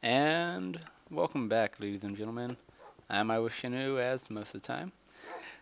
And welcome back, ladies and gentlemen. I'm Iwishiknew, as most of the time.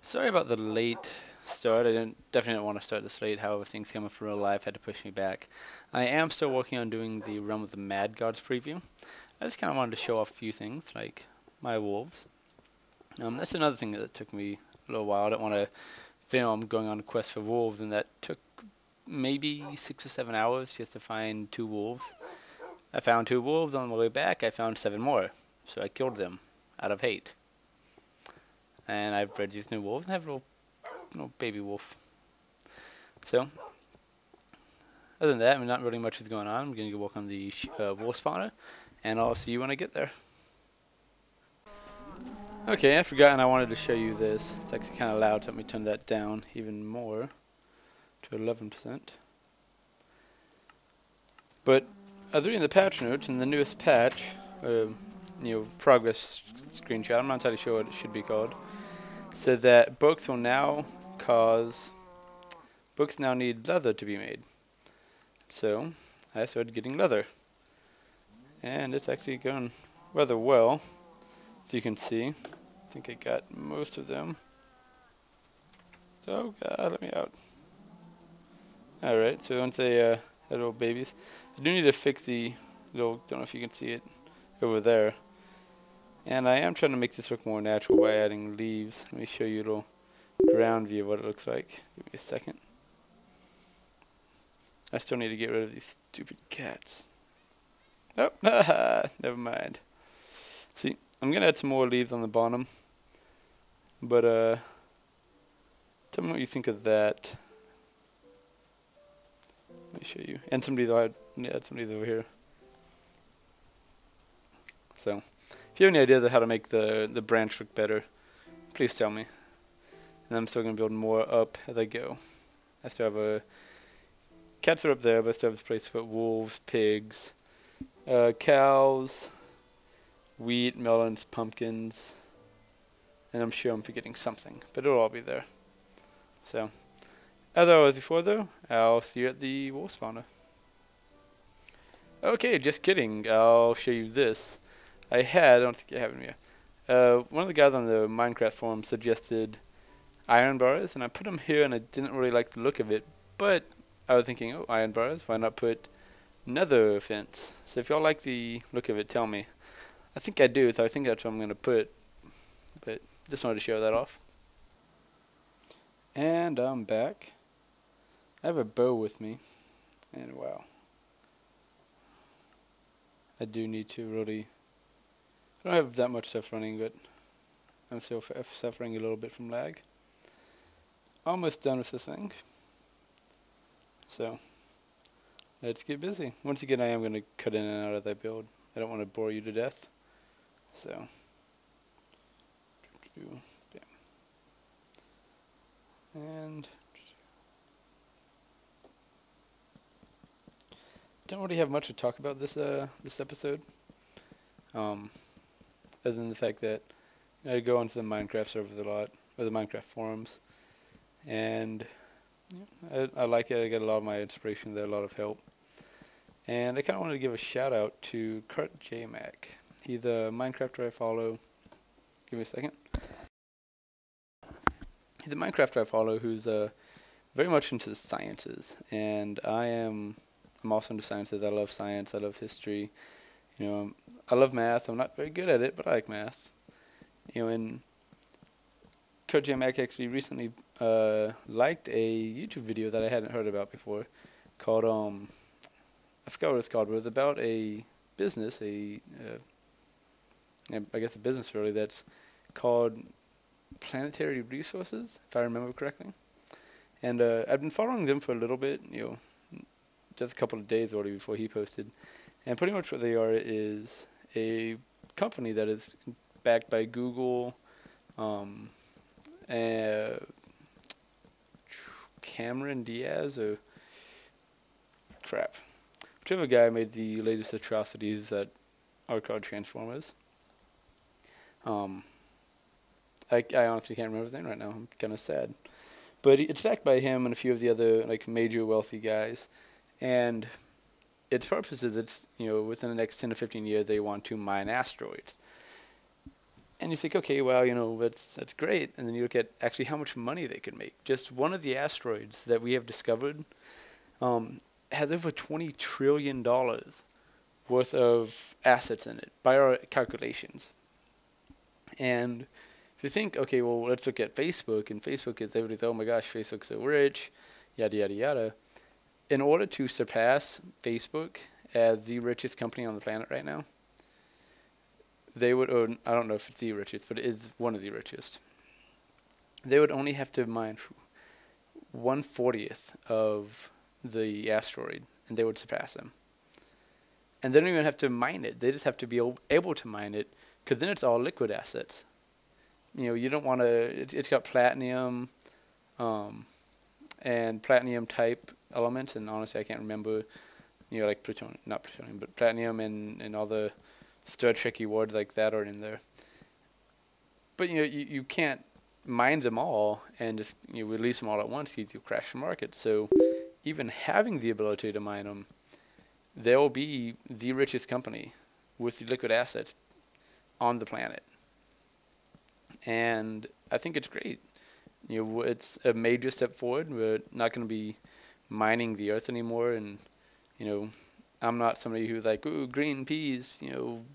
Sorry about the late start. Definitely didn't want to start this late. However, things came up in real life, had to push me back. I am still working on doing the Realm of the Mad Gods preview. I just kind of wanted to show off a few things, like my wolves. That's another thing that took me a little while. I didn't want to film going on a quest for wolves, and that took maybe 6 or 7 hours just to find 2 wolves. I found 2 wolves. On the way back, I found 7 more. So I killed them out of hate. And I've bred these new wolves. I have a little baby wolf. So, other than that, not really much is going on. I'm going to go walk on the wolf spawner. And I'll see you when I get there. Okay, I'd forgotten I wanted to show you this. It's actually kind of loud, so let me turn that down even more to 11%. But other than the patch notes, in the newest patch, progress screenshot, I'm not entirely sure what it should be called, said that books now need leather to be made. So I started getting leather, and it's actually going rather well, as you can see. I think I got most of them. Oh god, let me out. Alright, so once they had little babies, I do need to fix the little, don't know if you can see it over there. And I am trying to make this look more natural by adding leaves. Let me show you a little ground view of what it looks like. Give me a second. I still need to get rid of these stupid cats. Oh, never mind. See, I'm going to add some more leaves on the bottom. But, tell me what you think of that. Let me show you. And some of these, add some of these over here. So, if you have any ideas of how to make the branch look better, please tell me. And I'm still going to build more up as I go. I still have cats are up there, but I still have a place to put wolves, pigs, cows, wheat, melons, pumpkins, and I'm sure I'm forgetting something, but it'll all be there. So, as I was before though, I'll see you at the wolf spawner. Okay, just kidding, I'll show you this. I don't think I have them yet. One of the guys on the Minecraft forum suggested iron bars, and I put them here and I didn't really like the look of it, but I was thinking, oh, iron bars, why not put nether fence? So if y'all like the look of it, tell me. I think I do, so I think that's what I'm going to put, but just wanted to show that off. And I'm back. I have a bow with me, and wow. I do need to really, I don't have that much stuff running, but I'm still suffering a little bit from lag. Almost done with this thing. So, let's get busy. Once again, I am going to cut in and out of that build. I don't want to bore you to death. So, bam. And don't really have much to talk about this episode. Other than the fact that I go onto the Minecraft servers a lot, or the Minecraft forums, and I like it. I get a lot of my inspiration there, a lot of help. And I kind of wanted to give a shout out to Kurt JMac. He's a Minecrafter I follow. Give me a second. He's a Minecrafter I follow who's very much into the sciences, and I'm also into sciences. I love science. I love history. I love math. I'm not very good at it, but I like math. And Kurt JMac actually recently liked a YouTube video that I hadn't heard about before, called I forgot what it's called, but it's about a business, I guess a business really, that's called Planetary Resources, if I remember correctly. And I've been following them for a little bit, just a couple of days already before he posted. And pretty much what they are is a company that is backed by Google, Cameron Diaz, or crap. Whichever guy made the latest atrocities that are called Transformers. I honestly can't remember his name right now. I'm kind of sad. But it's backed by him and a few of the other major wealthy guys. And its purpose is it's, within the next 10 to 15 years, they want to mine asteroids. And you think, okay, well, that's great. And then you look at actually how much money they could make. Just one of the asteroids that we have discovered has over $20 trillion worth of assets in it by our calculations. And if you think, okay, well, let's look at Facebook, and Facebook is everything, oh my gosh, Facebook's so rich, yada, yada, yada. In order to surpass Facebook as the richest company on the planet right now, they would own, I don't know if it's the richest, but it is one of the richest. They would only have to mine 1/40th of the asteroid, and they would surpass them. And they don't even have to mine it. They just have to be able to mine it, because then it's all liquid assets. You don't want to, it's got platinum and platinum type elements, and honestly I can't remember, like plutonium, not plutonium, but platinum and all the Star Trek-y words like that are in there. But you can't mine them all and just release them all at once, because you'll crash the market. So even having the ability to mine them, they will be the richest company with the liquid assets on the planet. And I think it's great. It's a major step forward. We're not going to be mining the earth anymore. And I'm not somebody who's like, ooh, green peas, don't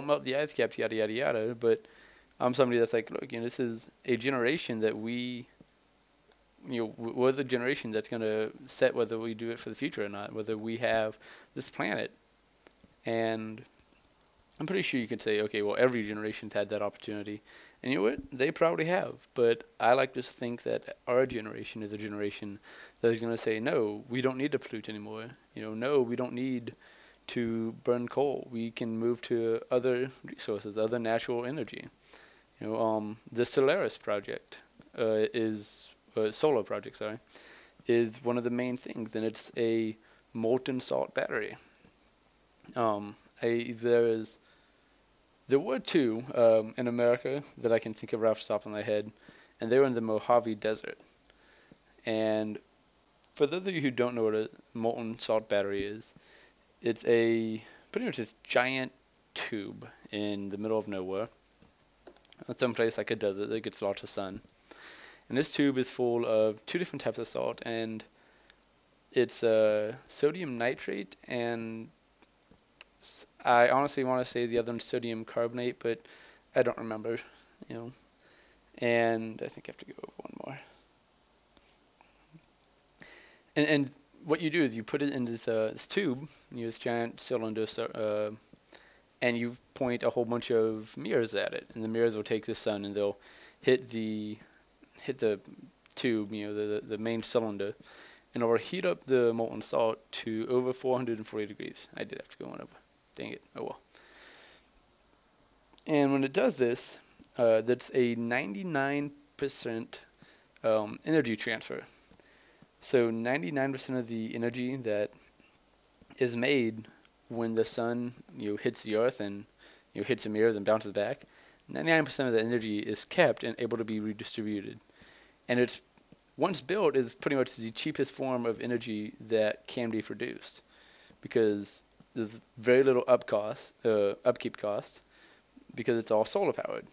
melt the ice caps, yada yada yada. But I'm somebody that's like, look, this is a generation that we're the generation that's going to set whether we do it for the future or not, whether we have this planet. And I'm pretty sure you could say, okay, well, every generation's had that opportunity. And you know what? They probably have. But I like to think that our generation is a generation that is going to say, no, we don't need to pollute anymore. No, we don't need to burn coal. We can move to other resources, other natural energy. The Solaris project solar project, sorry, is one of the main things, and it's a molten salt battery. There were two in America that I can think of right off the top of my head, and they were in the Mojave Desert. And for those of you who don't know what a molten salt battery is, it's pretty much this giant tube in the middle of nowhere, someplace like a desert that gets lots of sun. And this tube is full of two different types of salt, and it's sodium nitrate, and I honestly want to say the other one's sodium carbonate, but I don't remember, And I think I have to go over one more. And what you do is you put it in this tube, this giant cylinder, and you point a whole bunch of mirrors at it, and the mirrors will take the sun and they'll hit the tube, the main cylinder, and it will heat up the molten salt to over 440 degrees. I did have to go one over. Dang it. Oh well. And when it does this, that's a 99% energy transfer. So 99% of the energy that is made when the sun hits the earth and hits the mirror and bounces back, 99% of the energy is kept and able to be redistributed. And it's once built is pretty much the cheapest form of energy that can be produced, because there's very little upkeep cost, because it's all solar powered.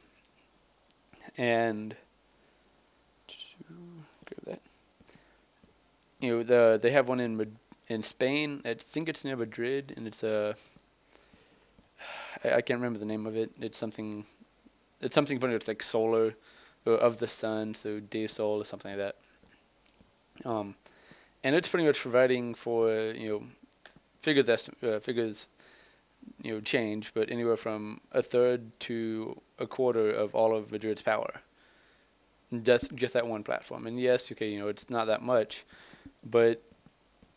And grab that. They have one in Spain. I think it's near Madrid, and it's I can't remember the name of it. It's something pretty much like solar of the sun, so day sol or something like that. And it's pretty much providing for figures change, but anywhere from a third to a quarter of all of Madrid's power. Just that one platform. And yes, okay, it's not that much, but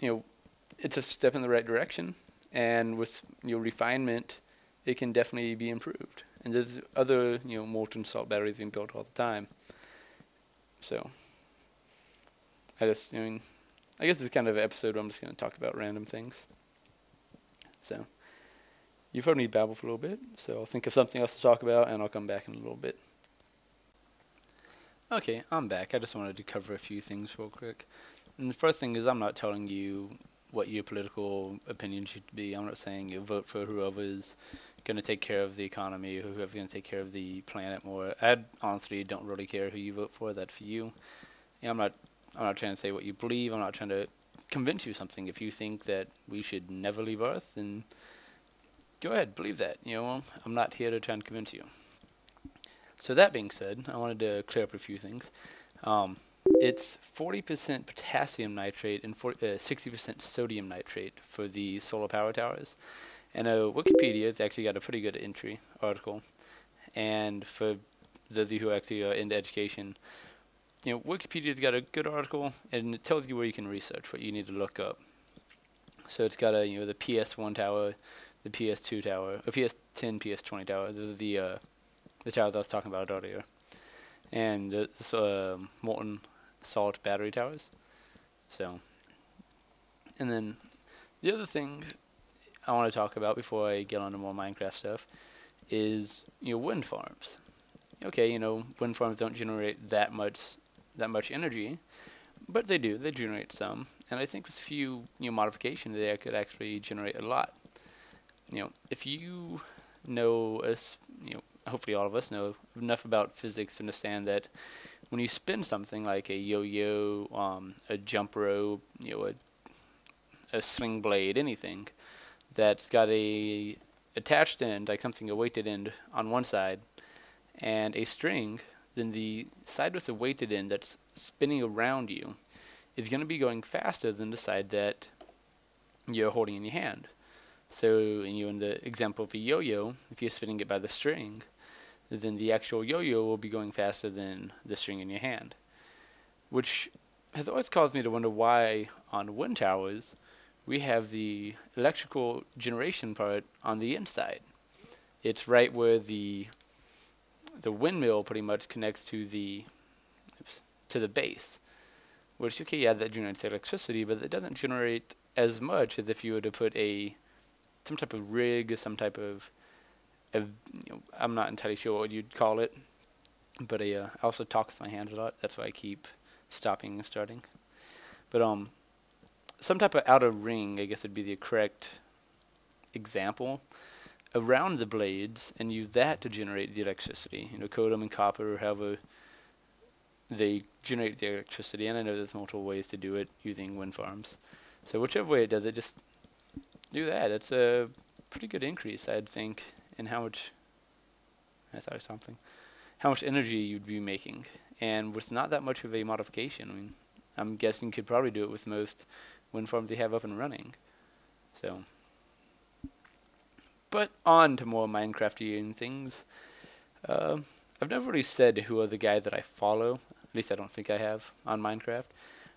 it's a step in the right direction, and with refinement, it can definitely be improved. And there's other molten salt batteries being built all the time. So I guess it's kind of an episode where I'm just going to talk about random things. So you've heard me babble for a little bit, so I'll think of something else to talk about, and I'll come back in a little bit. Okay, I'm back. I just wanted to cover a few things real quick. And the first thing is, I'm not telling you what your political opinion should be. I'm not saying you vote for whoever is going to take care of the economy or whoever's going to take care of the planet more. I honestly don't really care who you vote for. That's for you. Yeah, I'm not trying to say what you believe. I'm not trying to convince you something. If you think that we should never leave Earth, then go ahead, believe that. I'm not here to try and convince you. So that being said, I wanted to clear up a few things. It's 40% potassium nitrate and 60% sodium nitrate for the solar power towers. And Wikipedia has actually got a pretty good article. And for those of you who actually are into education, Wikipedia's got a good article, and it tells you where you can research what you need to look up. So it's got the PS1 tower, the PS2 tower, a PS10, PS20 tower. Those are the towers I was talking about earlier, and the molten salt battery towers. So, and then the other thing I want to talk about before I get on to more Minecraft stuff is wind farms. Okay, wind farms don't generate that much energy, but they do. They generate some, and I think with a few modifications, they could actually generate a lot. If you know hopefully all of us know enough about physics to understand that when you spin something like a yo-yo, a jump rope, a sling blade, anything that's got a attached end, like something, a weighted end on one side, and a string, then the side with the weighted end that's spinning around you is going to be going faster than the side that you're holding in your hand. So in the example of a yo-yo, if you're spinning it by the string, then the actual yo-yo will be going faster than the string in your hand, which has always caused me to wonder why on wind towers we have the electrical generation part on the inside. It's right where the windmill pretty much connects to the base, which, okay, yeah, that generates electricity, but it doesn't generate as much as if you were to put some type of rig, some type of I'm not entirely sure what you'd call it, but I also talk with my hands a lot. That's why I keep stopping and starting. But some type of outer ring, I guess, would be the correct example, around the blades, and use that to generate the electricity. Coat them in copper, or however they generate the electricity. And I know there's multiple ways to do it using wind farms. So whichever way it does it, just do that. It's a pretty good increase, I'd think, in how much energy you'd be making. And with not that much of a modification, I mean, I'm guessing you could probably do it with most wind farms they have up and running. So, but on to more Minecrafty things. I've never really said who are the guy that I follow. At least I don't think I have on Minecraft.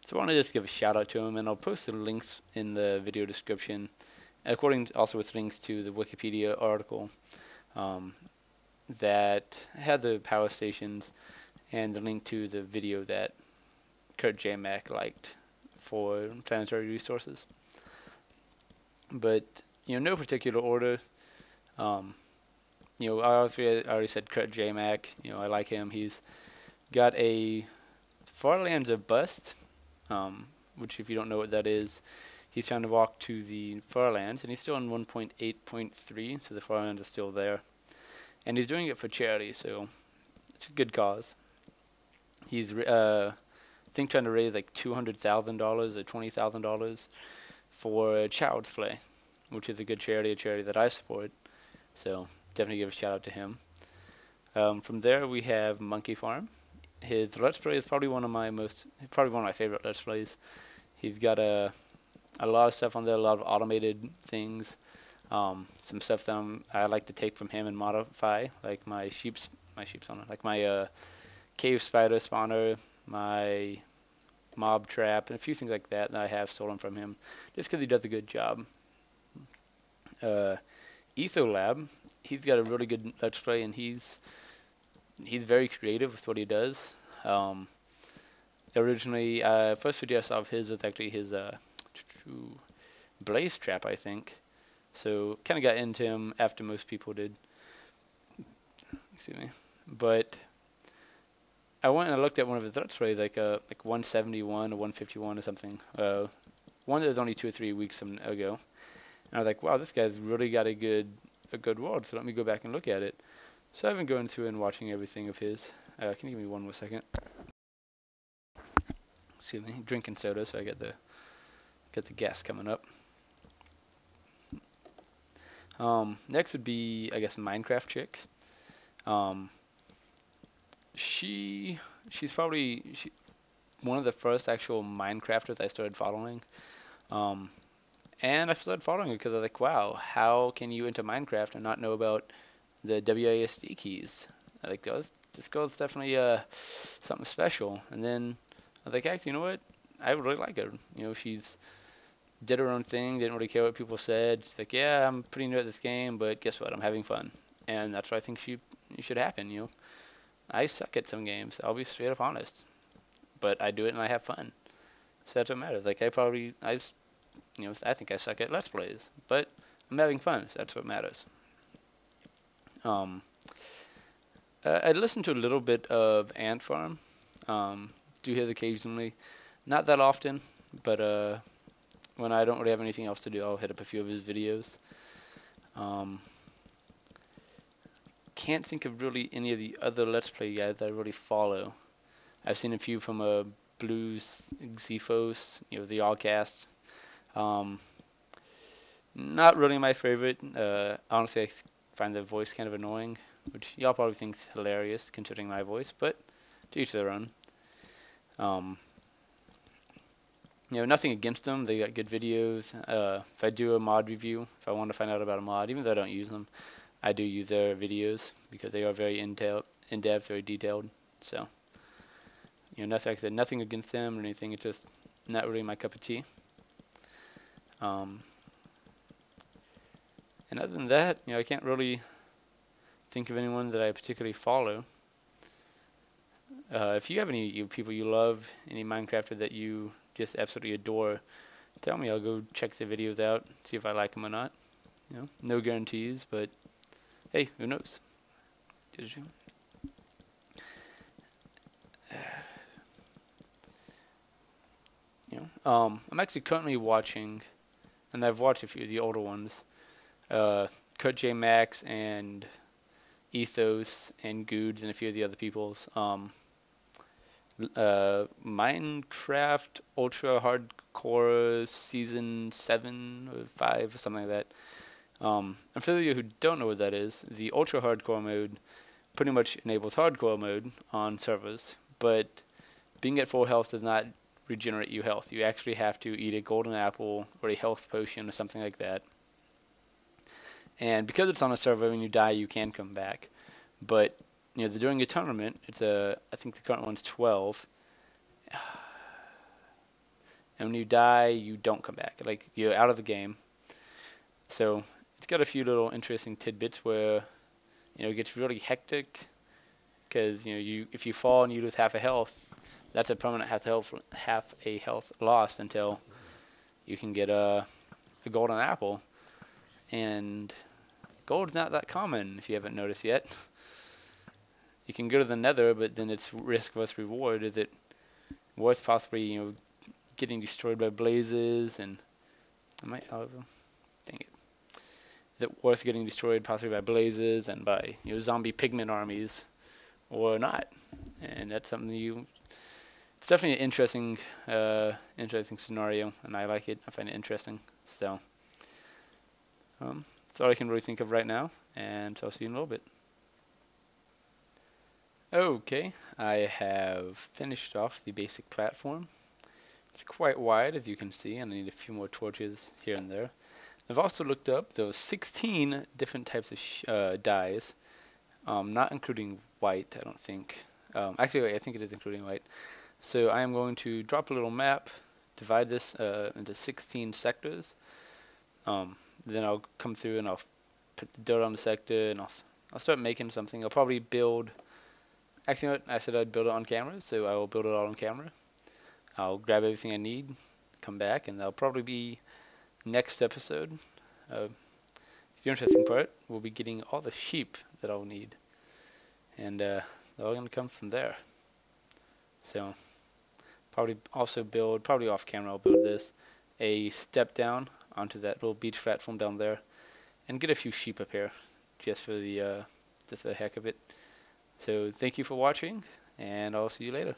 So I want to just give a shout out to him, and I'll post the links in the video description, also with links to the Wikipedia article that had the power stations, and the link to the video that Kurt J. Mack liked for planetary resources. But no particular order. I already said Kurt J. Mack. I like him. He's got a Farlands of Bust, which, if you don't know what that is, he's trying to walk to the Farlands, and he's still on 1.8.3, so the Farlands is still there. And he's doing it for charity, so it's a good cause. He's, I think, trying to raise like $200,000 or $20,000 for Child's Play, which is a good charity, a charity that I support. So definitely give a shout out to him. From there we have Monkey Farm. His Let's Play is probably one of my favorite Let's Plays. He's got a lot of stuff on there, a lot of automated things. Some stuff that I like to take from him and modify, like my sheep spawner, like my cave spider spawner, my mob trap, and a few things like that I have stolen from him, just because he does a good job. Etholab, he's got a really good Let's Play, and he's very creative with what he does. Originally, first video I saw of his was actually his blaze trap, I think. So kind of got into him after most people did. Excuse me. But I went and I looked at one of his Let's Plays, like 171 or 151 or something. one that was only 2 or 3 weeks ago. And I was like, wow, this guy's really got a good world, so let me go back and look at it. So I've been going through and watching everything of his. Can you give me one more second? Excuse me, drinking soda, so I get the gas coming up. Next would be, I guess, Minecraft chick. She's probably one of the first actual Minecrafters I started following. And I started following her because I was like, wow, how can you into Minecraft and not know about the WASD keys? I like, oh, this girl's definitely something special. And then I was like, actually, you know what? I really like her. You know, she's did her own thing, didn't really care what people said. She's like, yeah, I'm pretty new at this game, but guess what? I'm having fun. And that's what I think should happen, you know. I suck at some games. I'll be straight up honest. But I do it and I have fun. So that's what matters. Like, I think I suck at Let's Plays, but I'm having fun, so that's what matters. I listen to a little bit of Ant Farm. Do his occasionally. Not that often, but when I don't really have anything else to do, I'll hit up a few of his videos. Can't think of really any of the other Let's Play guys that I really follow. I've seen a few from Blues Xephos, you know, the Allcast. Not really my favorite. Honestly, I find the voice kind of annoying, which y'all probably think is hilarious considering my voice, but to each their own. You know, nothing against them. They got good videos. If I do a mod review, if I want to find out about a mod, even though I don't use them, I do use their videos because they are very in-depth, very detailed. So, you know, like I said, nothing against them or anything. It's just not really my cup of tea. And other than that, you know, I can't really think of anyone that I particularly follow. If you have any people you love, any Minecrafter that you just absolutely adore, tell me. I'll go check the videos out, see if I like them or not. You know, no guarantees, but hey, who knows? Did you? You know, I'm actually currently watching, and I've watched a few of the older ones. Kurt J. Max and Ethos and Goods and a few of the other people's. Minecraft Ultra Hardcore Season 7 or 5 or something like that. And for those of you who don't know what that is, the Ultra Hardcore mode pretty much enables Hardcore mode on servers, but being at full health does not regenerate you health. You actually have to eat a golden apple or a health potion or something like that. And because it's on a server, when you die, you can come back. But you know, during a tournament, I think the current one's 12. And when you die, you don't come back. Like, you're out of the game. So it's got a few little interesting tidbits where, you know, it gets really hectic. Because, you know, if you fall and you lose half a health, that's a permanent half a health lost until you can get a golden apple. And gold's not that common, if you haven't noticed yet. You can go to the Nether, but then it's risk versus reward. Is it worth possibly, you know, getting destroyed by blazes and dang it. Is it worth getting destroyed possibly by blazes and by, you know, zombie pigment armies or not? And that's something it's definitely an interesting scenario, and I like it. I find it interesting. So that's all I can really think of right now, and so I'll see you in a little bit. Okay, I have finished off the basic platform. It's quite wide, as you can see, and I need a few more torches here and there. I've also looked up those 16 different types of dyes, not including white, I don't think. Actually, wait, I think it is including white. So I am going to drop a little map, divide this into 16 sectors. Then I'll come through and I'll put the dirt on the sector, and I'll start making something. I'll probably build. Actually, you know what? I said I'd build it on camera, so I will build it all on camera. I'll grab everything I need, come back, and that'll probably be next episode. The interesting part, we'll be getting all the sheep that I'll need, and they're all going to come from there. So probably also build, probably off camera I'll build this, a step down onto that little beach platform down there and get a few sheep up here just for the heck of it. So thank you for watching, and I'll see you later.